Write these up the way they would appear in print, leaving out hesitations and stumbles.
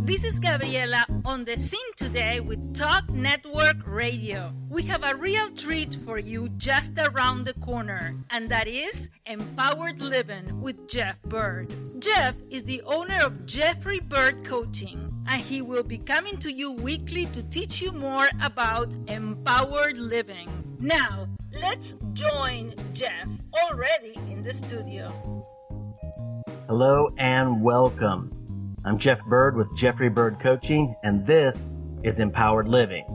This is Gabriela on the scene today with Talk Network Radio. We have a real treat for you just around the corner, and that is Empowered Living with Jeff Byrd. Jeff is the owner of Jeffrey Byrd Coaching, and he will be coming to you weekly to teach you more about empowered living. Now, let's join Jeff already in the studio. Hello and welcome. I'm Jeff Byrd with Jeffrey Byrd Coaching, and this is Empowered Living.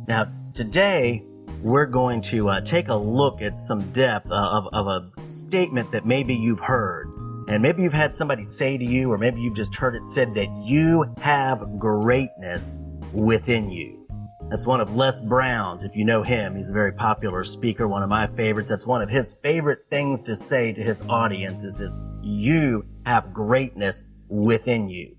Now, today we're going to take a look at some depth of a statement that maybe you've heard, and maybe you've had somebody say to you, or maybe you've just heard it said that you have greatness within you. That's one of Les Brown's, if you know him. He's a very popular speaker, one of my favorites. That's one of his favorite things to say to his audience is you have greatness within you.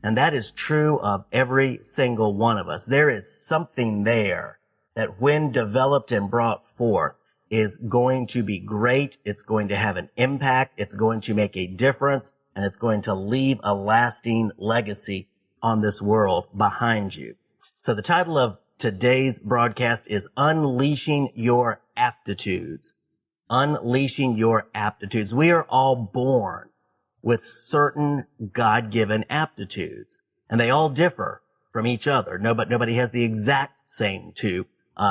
And that is true of every single one of us. There is something there that when developed and brought forth is going to be great. It's going to have an impact. It's going to make a difference, and it's going to leave a lasting legacy on this world behind you. So the title of today's broadcast is Unleashing Your Aptitudes. Unleashing Your Aptitudes. We are all born with certain God-given aptitudes, and they all differ from each other. Nobody has the exact same two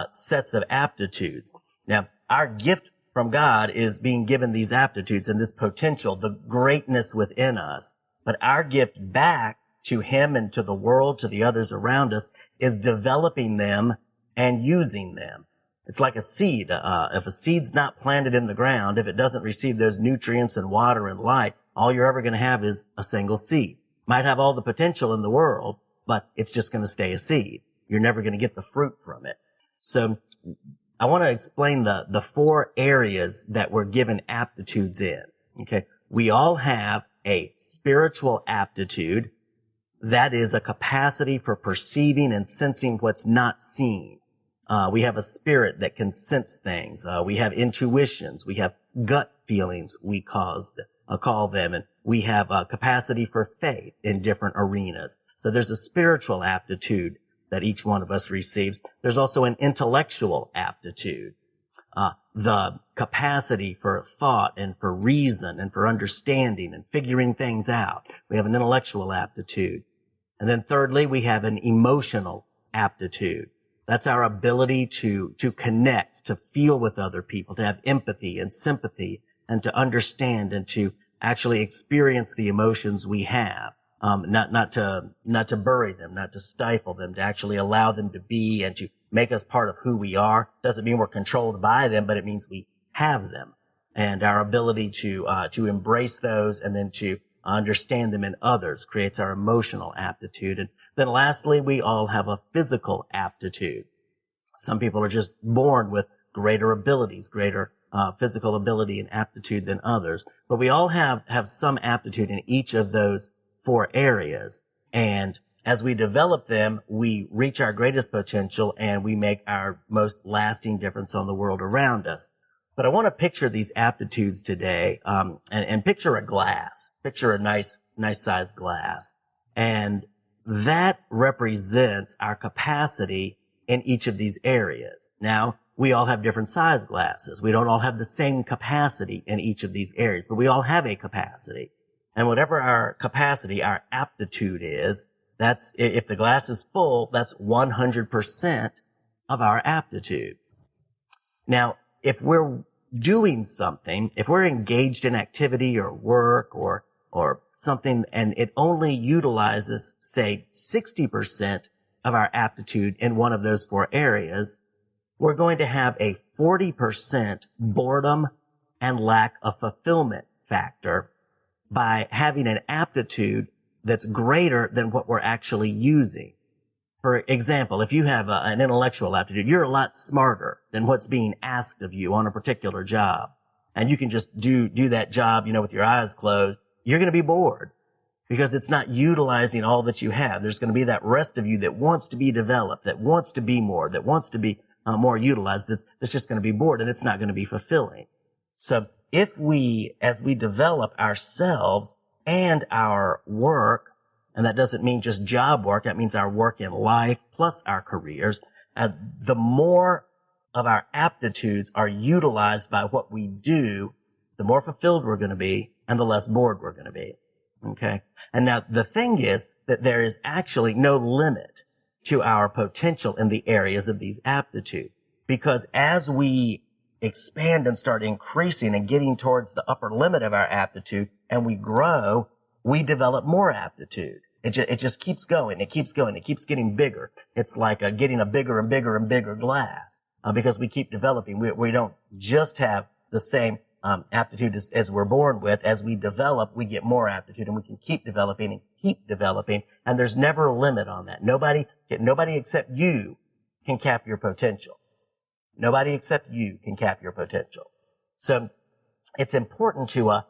sets of aptitudes. Now, our gift from God is being given these aptitudes and this potential, the greatness within us. But our gift back to Him and to the world, to the others around us, is developing them and using them. It's like a seed. If a seed's not planted in the ground, if it doesn't receive those nutrients and water and light, all you're ever going to have is a single seed. Might have all the potential in the world, but it's just going to stay a seed. You're never going to get the fruit from it. So I want to explain the four areas that we're given aptitudes in. Okay. We all have a spiritual aptitude. That is a capacity for perceiving and sensing what's not seen. We have a spirit that can sense things. We have intuitions. We have gut feelings, we call them, and we have a capacity for faith in different arenas. So there's a spiritual aptitude that each one of us receives. There's also an intellectual aptitude, the capacity for thought and for reason and for understanding and figuring things out. We have an intellectual aptitude. And then thirdly, we have an emotional aptitude. That's our ability to connect, to feel with other people, to have empathy and sympathy, and to understand and to actually experience the emotions we have. Not to bury them, not to stifle them, to actually allow them to be and to make us part of who we are. Doesn't mean we're controlled by them, but it means we have them. And our ability to embrace those and then to understand them in others creates our emotional aptitude. And then lastly, we all have a physical aptitude. Some people are just born with greater abilities, greater physical ability and aptitude than others. But we all have some aptitude in each of those four areas. And as we develop them, we reach our greatest potential and we make our most lasting difference on the world around us. But I want to picture these aptitudes today, and picture a glass. Picture a nice sized glass. And that represents our capacity in each of these areas. Now, we all have different size glasses. We don't all have the same capacity in each of these areas, but we all have a capacity. And whatever our capacity, our aptitude is, that's, if the glass is full, that's 100% of our aptitude. Now, if we're doing something, if we're engaged in activity or work or something, and it only utilizes, say, 60% of our aptitude in one of those four areas, we're going to have a 40% boredom and lack of fulfillment factor by having an aptitude that's greater than what we're actually using. For example, if you have an intellectual aptitude, you're a lot smarter than what's being asked of you on a particular job. And you can just do that job, with your eyes closed. You're going to be bored because it's not utilizing all that you have. There's going to be that rest of you that wants to be developed, that wants to be more, that wants to be more utilized. That's just going to be bored, and it's not going to be fulfilling. So if we, as we develop ourselves and our work, And that doesn't mean just job work. That means our work in life plus our careers. And the more of our aptitudes are utilized by what we do, the more fulfilled we're going to be and the less bored we're going to be. Okay. And now the thing is that there is actually no limit to our potential in the areas of these aptitudes, because as we expand and start increasing and getting towards the upper limit of our aptitude and we grow, we develop more aptitude. It just keeps going. It keeps going. It keeps getting bigger. It's like getting a bigger and bigger and bigger glass, because we keep developing. We don't just have the same aptitude as we're born with. As we develop, we get more aptitude, and we can keep developing and keep developing. And there's never a limit on that. Nobody except you can cap your potential. Nobody except you can cap your potential. So it's important to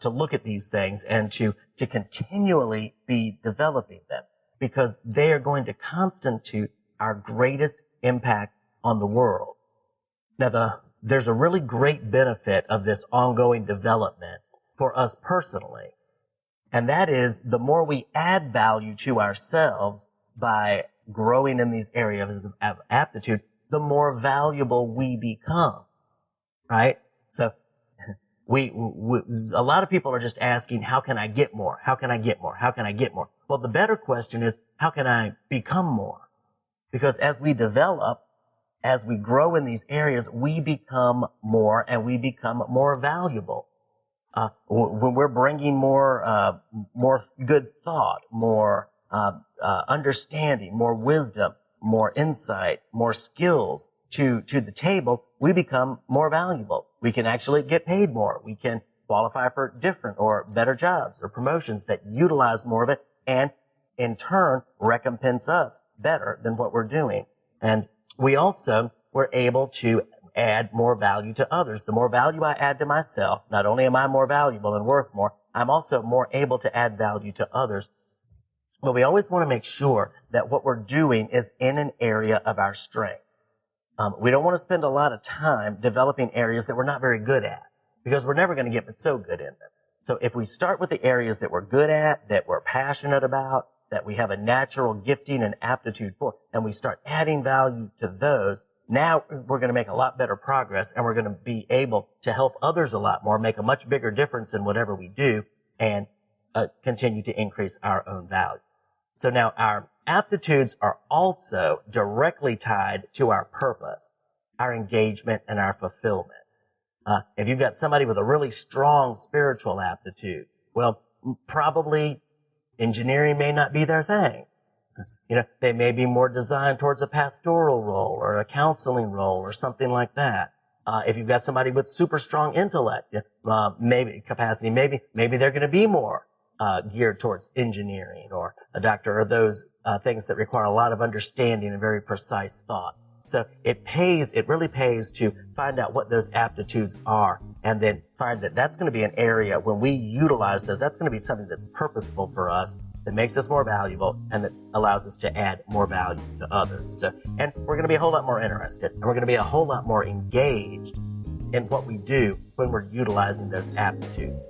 look at these things and to continually be developing them, because they are going to constitute our greatest impact on the world. Now, there's a really great benefit of this ongoing development for us personally, and that is the more we add value to ourselves by growing in these areas of aptitude, the more valuable we become, right? So we a lot of people are just asking, how can I get more? How can I get more? How can I get more? Well, the better question is, how can I become more? Because as we develop, as we grow in these areas, we become more and we become more valuable. When we're bringing more good thought, more understanding, more wisdom, more insight, more skills to the table, we become more valuable. We can actually get paid more. We can qualify for different or better jobs or promotions that utilize more of it and in turn recompense us better than what we're doing. And we also were able to add more value to others. The more value I add to myself, not only am I more valuable and worth more, I'm also more able to add value to others. But we always want to make sure that what we're doing is in an area of our strength. We don't want to spend a lot of time developing areas that we're not very good at, because we're never going to get so good in them. So if we start with the areas that we're good at, that we're passionate about, that we have a natural gifting and aptitude for, and we start adding value to those, now we're going to make a lot better progress, and we're going to be able to help others a lot more, make a much bigger difference in whatever we do, and continue to increase our own value. So now our aptitudes are also directly tied to our purpose, our engagement, and our fulfillment. If you've got somebody with a really strong spiritual aptitude, well, probably engineering may not be their thing. You know, they may be more designed towards a pastoral role or a counseling role or something like that. If you've got somebody with super strong intellect, maybe they're going to be more geared towards engineering or a doctor or those things that require a lot of understanding and very precise thought. So it really pays to find out what those aptitudes are and then find that that's going to be an area when we utilize those, that's going to be something that's purposeful for us, that makes us more valuable and that allows us to add more value to others. So, and we're going to be a whole lot more interested and we're going to be a whole lot more engaged in what we do when we're utilizing those aptitudes.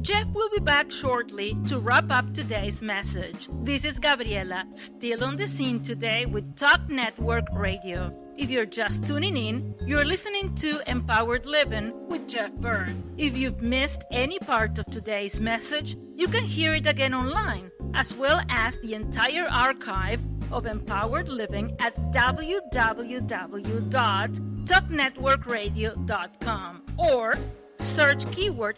Jeff will be back shortly to wrap up today's message. This is Gabriela, still on the scene today with Talk Network Radio. If you're just tuning in, you're listening to Empowered Living with Jeff Byrd. If you've missed any part of today's message, you can hear it again online, as well as the entire archive of Empowered Living at www.talknetworkradio.com or search keyword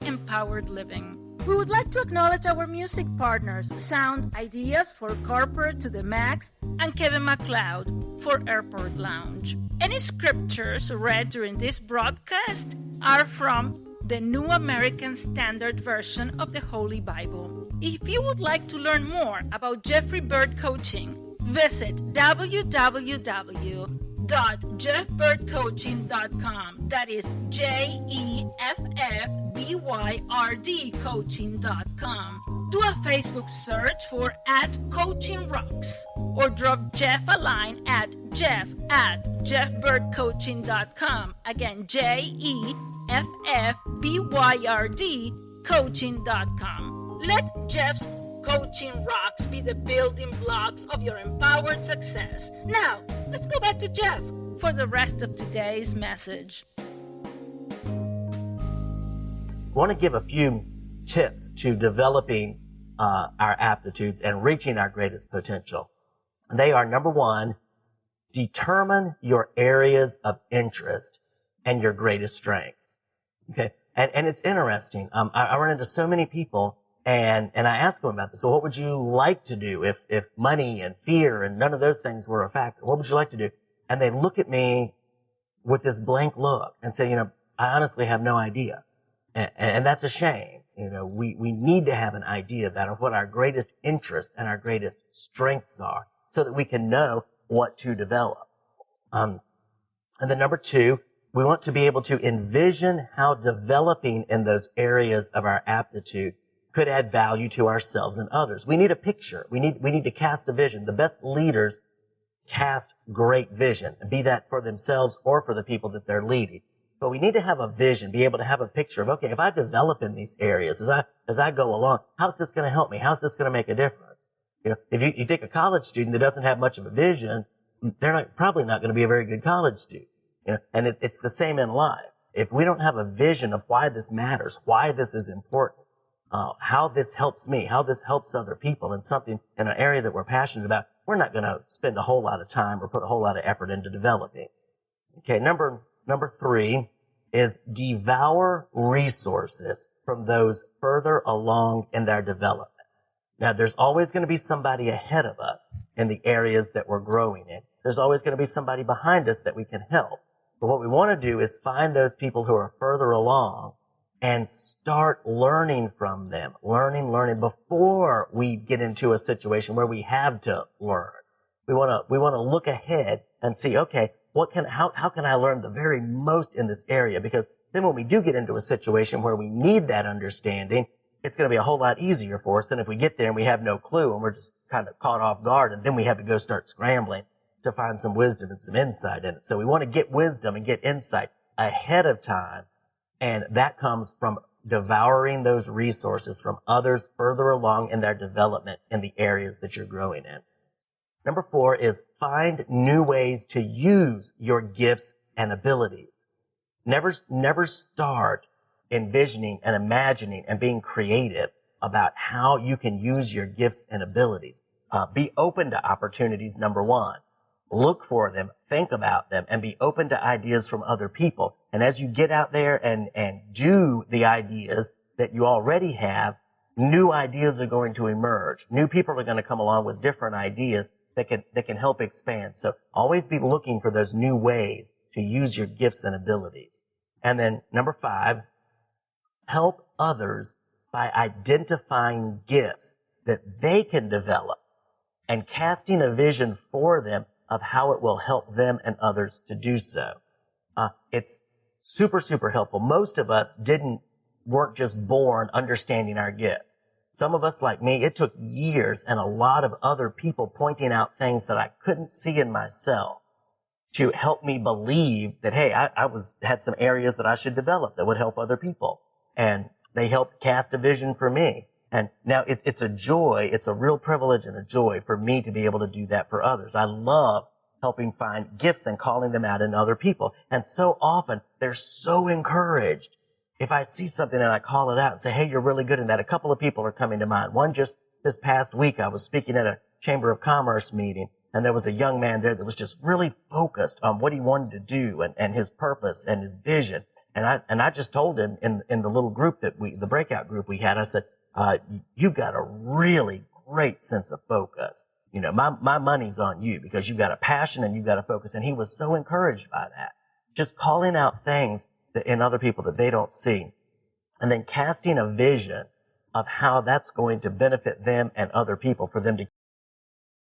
#Empowered Living. We would like to acknowledge our music partners, Sound Ideas for Corporate to the Max and Kevin MacLeod for Airport Lounge. Any scriptures read during this broadcast are from the New American Standard Version of the Holy Bible. If you would like to learn more about Jeffrey Byrd Coaching, visit www.jeffbyrdcoaching.com. That is JEFFBYRD coaching.com. Do a Facebook search for @CoachingRocks or drop Jeff a line at jeff@jeffbyrdcoaching.com. Again, JEFFBYRD coaching.com. Let Jeff's coaching rocks be the building blocks of your empowered success. Now, let's go back to Jeff for the rest of today's message. I want to give a few tips to developing our aptitudes and reaching our greatest potential. They are, number one, determine your areas of interest and your greatest strengths. Okay. And it's interesting. I run into so many people and I ask them about this. So what would you like to do if money and fear and none of those things were a factor? What would you like to do? And they look at me with this blank look and say, I honestly have no idea. And that's a shame. We need to have an idea of that, of what our greatest interest and our greatest strengths are so that we can know what to develop. And then number two, we want to be able to envision how developing in those areas of our aptitude could add value to ourselves and others. We need a picture. We need to cast a vision. The best leaders cast great vision, be that for themselves or for the people that they're leading. But we need to have a vision, be able to have a picture of, okay, if I develop in these areas, as I go along, how's this going to help me? How's this going to make a difference? If you take a college student that doesn't have much of a vision, they're probably not going to be a very good college student. And it's the same in life. If we don't have a vision of why this matters, why this is important, how this helps me, how this helps other people in an area that we're passionate about, we're not going to spend a whole lot of time or put a whole lot of effort into developing. Okay, number three is devour resources from those further along in their development. Now, there's always going to be somebody ahead of us in the areas that we're growing in. There's always going to be somebody behind us that we can help. But what we want to do is find those people who are further along and start learning from them, learning before we get into a situation where we have to learn. We want to look ahead and see, okay, how can I learn the very most in this area? Because then when we do get into a situation where we need that understanding, it's going to be a whole lot easier for us than if we get there and we have no clue and we're just kind of caught off guard and then we have to go start scrambling to find some wisdom and some insight in it. So we want to get wisdom and get insight ahead of time, and that comes from devouring those resources from others further along in their development in the areas that you're growing in. Number four is find new ways to use your gifts and abilities. Never start envisioning and imagining and being creative about how you can use your gifts and abilities. Be open to opportunities, number one. Look for them, think about them, and be open to ideas from other people. And as you get out there and do the ideas that you already have, new ideas are going to emerge. New people are going to come along with different ideas that can help expand. So always be looking for those new ways to use your gifts and abilities. And then number five, help others by identifying gifts that they can develop and casting a vision for them of how it will help them and others to do so. It's super, super helpful. Most of us weren't just born understanding our gifts. Some of us, like me, it took years and a lot of other people pointing out things that I couldn't see in myself to help me believe that, hey, I had some areas that I should develop that would help other people. And they helped cast a vision for me. And now it's a joy, it's a real privilege and a joy for me to be able to do that for others. I love helping find gifts and calling them out in other people. And so often, they're so encouraged. If I see something and I call it out and say, hey, you're really good in that, a couple of people are coming to mind. One just this past week, I was speaking at a Chamber of Commerce meeting, and there was a young man there that was just really focused on what he wanted to do and his purpose and his vision. And I just told him in the little group the breakout group we had, I said, you've got a really great sense of focus. My money's on you because you've got a passion and you've got a focus. And he was so encouraged by that. Just calling out things in other people that they don't see. And then casting a vision of how that's going to benefit them and other people for them to